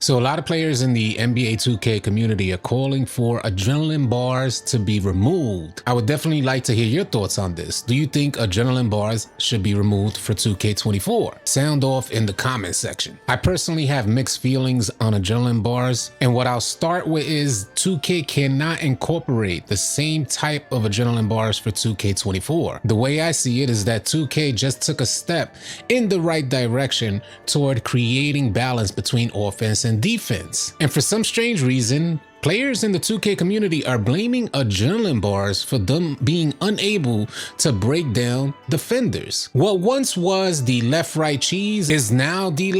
So a lot of players in the NBA 2K community are calling for adrenaline bars to be removed. I would definitely like to hear your thoughts on this. Do you think adrenaline bars should be removed for 2K24? Sound off in the comment section. I personally have mixed feelings on adrenaline bars, and what I'll start with is 2K cannot incorporate the same type of adrenaline bars for 2K24. The way I see it is that 2K just took a step in the right direction toward creating balance between offense and defense. And for some strange reason, players in the 2K community are blaming adrenaline bars for them being unable to break down defenders. What once was the left-right cheese is now the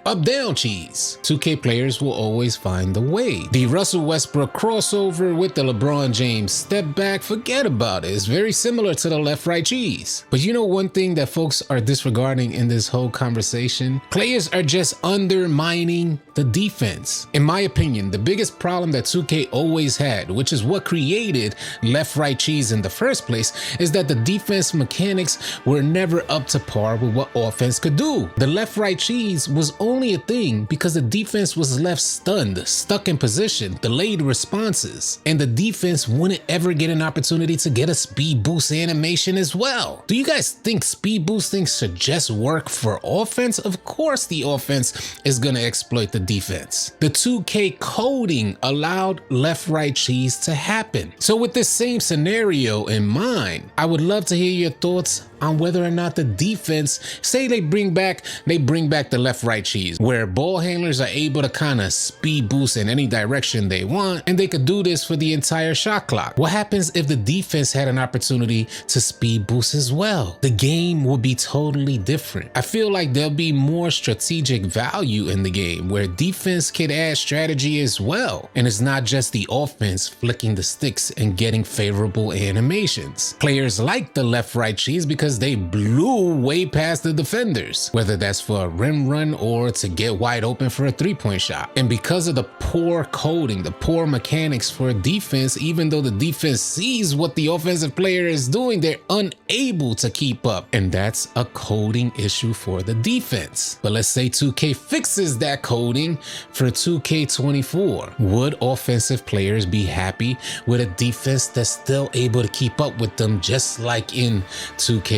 up-down cheese. 2K players will always find a way. The Russell Westbrook crossover with the LeBron James step back, forget about it. It's very similar to the left-right cheese. But you know one thing that folks are disregarding in this whole conversation? Players are just undermining the defense. In my opinion, the biggest problem that 2K always had, which is what created left-right cheese in the first place, is that the defense mechanics were never up to par with what offense could do. The left-right cheese was only a thing because the defense was left stunned, stuck in position, delayed responses, and the defense wouldn't ever get an opportunity to get a speed boost animation as well. Do you guys think speed boosting should just work for offense? Of course the offense is gonna exploit the defense. The 2K coding allowed left-right cheese to happen. So with this same scenario in mind, I would love to hear your thoughts on whether or not the defense, say they bring back the left-right cheese, where ball handlers are able to kind of speed boost in any direction they want, and they could do this for the entire shot clock. What happens if the defense had an opportunity to speed boost as well? The game would be totally different. I feel like there'll be more strategic value in the game where defense can add strategy as well, and it's not just the offense flicking the sticks and getting favorable animations. Players like the left-right cheese because they blew way past the defenders, whether that's for a rim run or to get wide open for a three-point shot. And because of the poor coding, the poor mechanics for defense, even though the defense sees what the offensive player is doing, they're unable to keep up. And that's a coding issue for the defense. But let's say 2K fixes that coding for 2K24. Would offensive players be happy with a defense that's still able to keep up with them, just like in 2K23?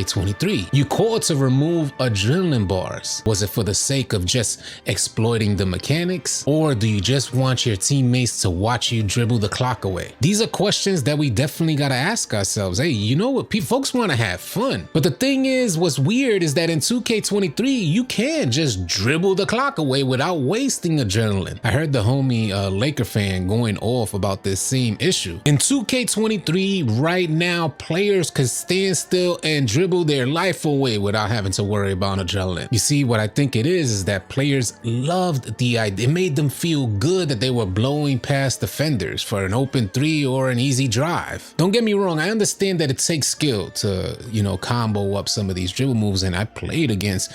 You called to remove adrenaline bars. Was it for the sake of just exploiting the mechanics? Or do you just want your teammates to watch you dribble the clock away? These are questions that we definitely gotta ask ourselves. Hey, you know what? Folks wanna have fun. But the thing is, what's weird is that in 2K23, you can just dribble the clock away without wasting adrenaline. I heard the homie Laker fan going off about this same issue. In 2K23 right now, players could stand still and dribble their life away without having to worry about adrenaline. You see, what I think it is that players loved the idea. It made them feel good that they were blowing past defenders for an open three or an easy drive. Don't get me wrong, I understand that it takes skill to, combo up some of these dribble moves, and I played against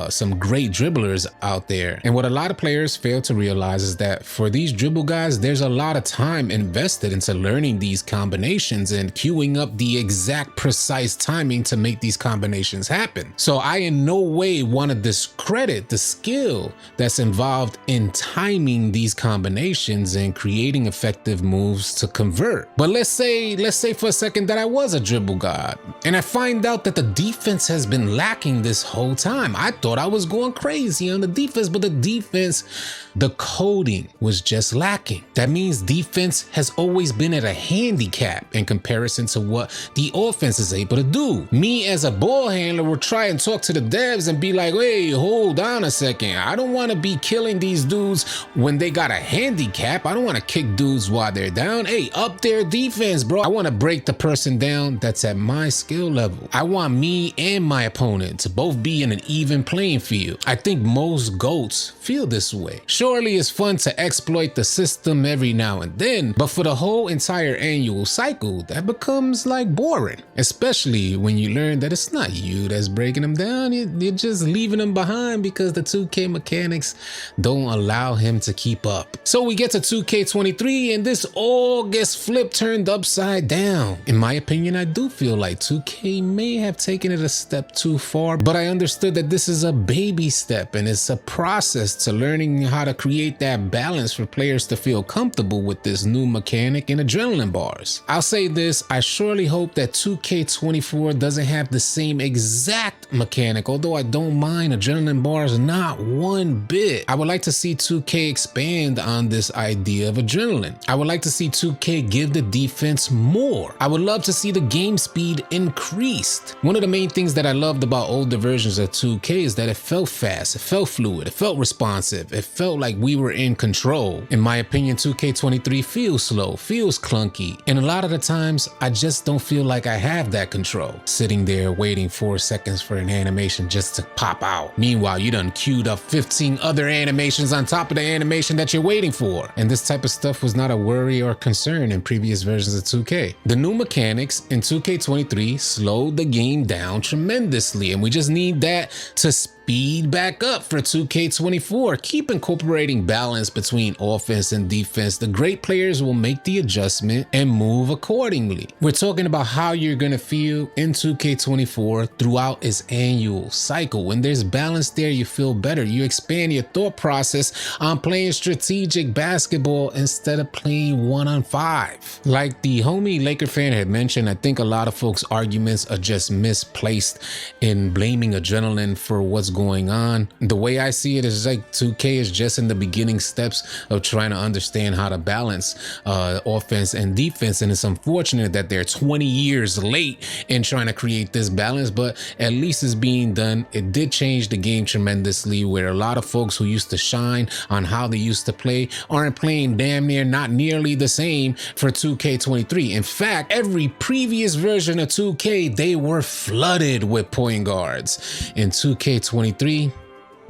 some great dribblers out there. And what a lot of players fail to realize is that for these dribble guys, there's a lot of time invested into learning these combinations and queuing up the exact precise timing to make these combinations happen. So I in no way want to discredit the skill that's involved in timing these combinations and creating effective moves to convert. But let's say for a second that I was a dribble god and I find out that the defense has been lacking this whole time. I thought I was going crazy on the defense, but the coding was just lacking. That means defense has always been at a handicap in comparison to what the offense is able to do. Me as a ball handler will try and talk to the devs and be like, hey, hold on a second. I don't want to be killing these dudes when they got a handicap. I don't want to kick dudes while they're down. Hey, up their defense, bro. I want to break the person down that's at my skill level. I want me and my opponent to both be in an even playing field. I think most GOATs feel this way. Surely it's fun to exploit the system every now and then, but for the whole entire annual cycle, that becomes boring, especially when you learn learn that it's not you that's breaking him down. You're just leaving him behind because the 2K mechanics don't allow him to keep up. So we get to 2K23 and this all gets flipped, turned upside down. In my opinion, I do feel like 2K may have taken it a step too far, but I understood that this is a baby step and it's a process to learning how to create that balance for players to feel comfortable with this new mechanic and adrenaline bars. I'll say this, I surely hope that 2K24 doesn't have the same exact mechanic, although I don't mind adrenaline bars not one bit. I would like to see 2K expand on this idea of adrenaline. I would like to see 2K give the defense more. I would love to see the game speed increased. One of the main things that I loved about older versions of 2K is that it felt fast, it felt fluid, it felt responsive, it felt like we were in control. In my opinion, 2K23 feels slow, feels clunky, and a lot of the times I just don't feel like I have that control. Sitting there waiting 4 seconds for an animation just to pop out. Meanwhile, you done queued up 15 other animations on top of the animation that you're waiting for. And this type of stuff was not a worry or concern in previous versions of 2K. The new mechanics in 2K23 slowed the game down tremendously, and we just need that to speed back up for 2K24. Keep incorporating balance between offense and defense. The great players will make the adjustment and move accordingly. We're talking about how you're going to feel in 2K24 throughout its annual cycle. When there's balance there, you feel better. You expand your thought process on playing strategic basketball instead of playing 1-on-5. Like the homie Laker fan had mentioned, I think a lot of folks' arguments are just misplaced in blaming adrenaline for what's going on. The way I see it is like 2K is just in the beginning steps of trying to understand how to balance offense and defense, and it's unfortunate that they're 20 years late in trying to create this balance, but at least it's being done. It did change the game tremendously, where a lot of folks who used to shine on how they used to play aren't playing damn near not nearly the same for 2K23. In fact, every previous version of 2K, they were flooded with point guards. In 2K23,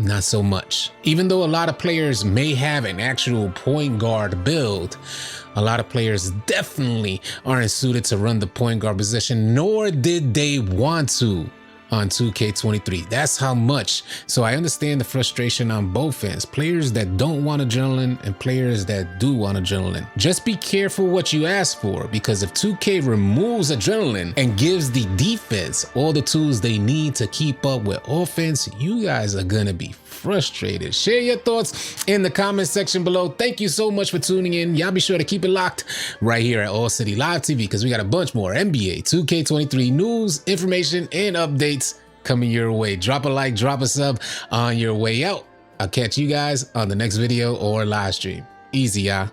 not so much. Even though a lot of players may have an actual point guard build, a lot of players definitely aren't suited to run the point guard position, nor did they want to on 2K23. That's how much. So I understand the frustration on both ends. Players that don't want adrenaline and players that do want adrenaline. Just be careful what you ask for, because if 2K removes adrenaline and gives the defense all the tools they need to keep up with offense, you guys are gonna be frustrated. Share your thoughts in the comment section below. Thank you so much for tuning in. Y'all be sure to keep it locked right here at AllCity Live TV, because we got a bunch more NBA 2K23 news, information, and updates coming your way. Drop a like, drop a sub on your way out. I'll catch you guys on the next video or live stream. Easy, y'all.